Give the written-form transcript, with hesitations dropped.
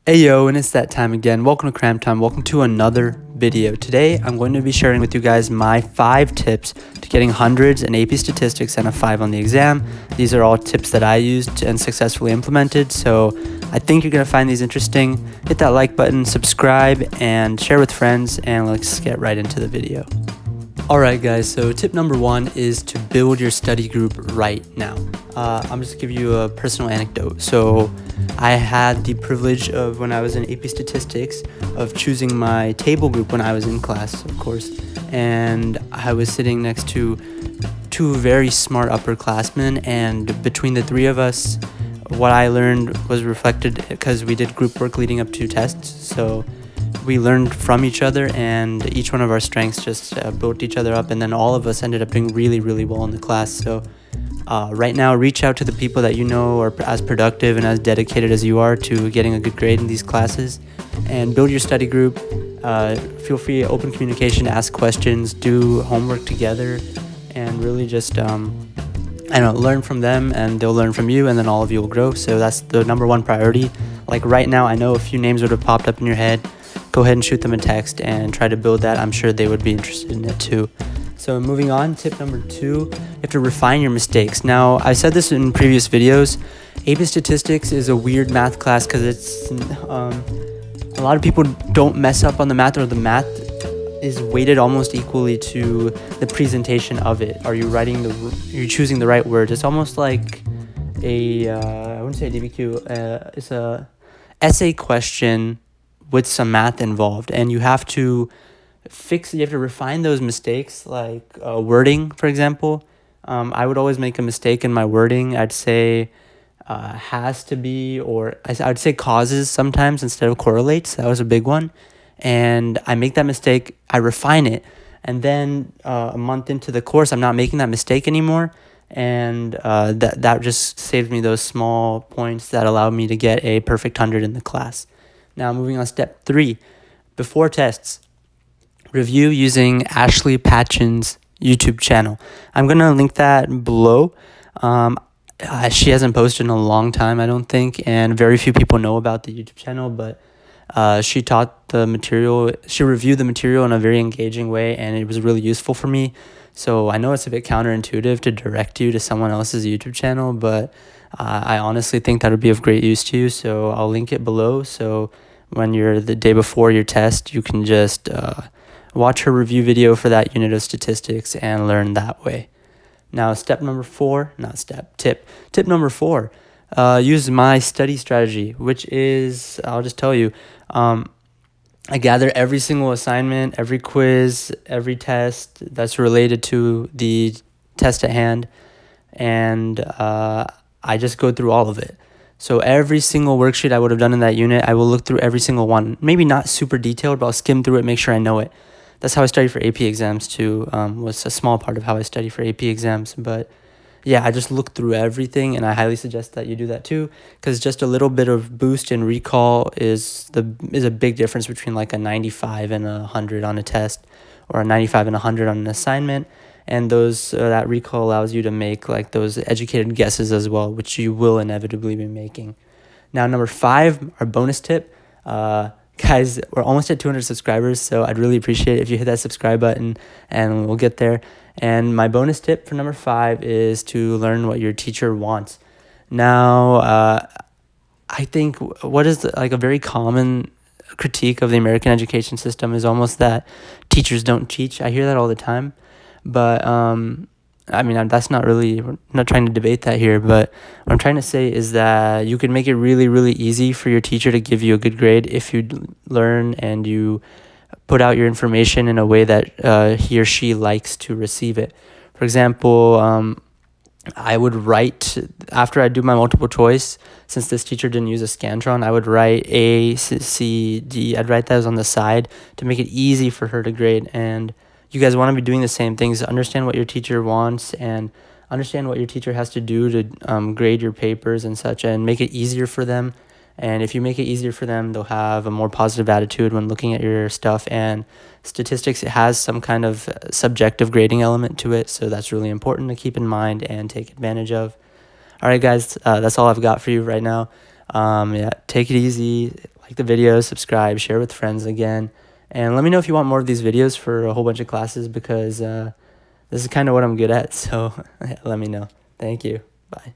Hey yo, and it's that time again. Welcome to CramTime. Welcome to another video. Today, I'm going to be sharing with you guys my 5 tips to getting hundreds in AP statistics and a 5 on the exam. These are all tips that I used and successfully implemented, so I think you're going to find these interesting. Hit that like button, subscribe, and share with friends, and let's get right into the video. Alright guys, so tip number 1 is to build your study group right now. I'm just going to give you a personal anecdote. So I had the privilege of, when I was in AP Statistics, of choosing my table group when I was in class, of course. And I was sitting next to 2 very smart upperclassmen, and between the 3 of us, what I learned was reflected because we did group work leading up to tests. So we learned from each other, and each one of our strengths just built each other up, and then all of us ended up doing really, really well in the class. So right now, reach out to the people that you know are as productive and as dedicated as you are to getting a good grade in these classes, and build your study group. Feel free, open communication, ask questions, do homework together, and really just learn from them, and they'll learn from you, and then all of you will grow. So that's the number 1 priority. Like right now, I know a few names would have popped up in your head. Go ahead and shoot them a text and try to build that. I'm sure they would be interested in it too. So moving on, tip number 2, you have to refine your mistakes. Now, I said this in previous videos. AP Statistics is a weird math class because it's a lot of people don't mess up on the math, or the math is weighted almost equally to the presentation of it. Are you you're choosing the right words? It's almost like I wouldn't say a DBQ. It's a essay question with some math involved, and you have to refine those mistakes, like wording, for example. I would always make a mistake in my wording. I'd say has to be, or I'd say causes sometimes instead of correlates. That was a big one. And I make that mistake, I refine it, and then a month into the course, I'm not making that mistake anymore. And that just saves me those small points that allow me to get a perfect 100 in the class. Now, moving on, step 3, before tests, review using Ashley Patchen's YouTube channel. I'm going to link that below. She hasn't posted in a long time, I don't think, and very few people know about the YouTube channel, but she taught the material. She reviewed the material in a very engaging way, and it was really useful for me. So I know it's a bit counterintuitive to direct you to someone else's YouTube channel, but I honestly think that would be of great use to you. So I'll link it below. So when you're the day before your test, you can just watch her review video for that unit of statistics and learn that way. Now, tip number 4, use my study strategy, which is, I'll just tell you, I gather every single assignment, every quiz, every test that's related to the test at hand, and I just go through all of it. So every single worksheet I would have done in that unit, I will look through every single one. Maybe not super detailed, but I'll skim through it, make sure I know it. That's how I study for AP exams too. Was a small part of how I study for AP exams. But yeah, I just look through everything, and I highly suggest that you do that too, because just a little bit of boost in recall is a big difference between like a 95 and a 100 on a test, or a 95 and a 100 on an assignment. And that recall allows you to make like those educated guesses as well, which you will inevitably be making. Now, number 5, our bonus tip. Guys, we're almost at 200 subscribers, so I'd really appreciate it if you hit that subscribe button, and we'll get there. And my bonus tip for number 5 is to learn what your teacher wants. Now, I think what is a very common critique of the American education system is almost that teachers don't teach. I hear that all the time. But that's not really, we're not trying to debate that here, but what I'm trying to say is that you can make it really, really easy for your teacher to give you a good grade if you learn and you put out your information in a way that he or she likes to receive it. For example, I would write, after I do my multiple choice, since this teacher didn't use a Scantron, I would write A, C, D. I'd write those on the side to make it easy for her to grade. And you guys want to be doing the same things. Understand what your teacher wants, and understand what your teacher has to do to grade your papers and such, and make it easier for them. And if you make it easier for them, they'll have a more positive attitude when looking at your stuff. And statistics, it has some kind of subjective grading element to it, so that's really important to keep in mind and take advantage of. All right, guys, that's all I've got for you right now. Take it easy. like the video, subscribe, share with friends again. And let me know if you want more of these videos for a whole bunch of classes, because this is kind of what I'm good at. So let me know. Thank you. Bye.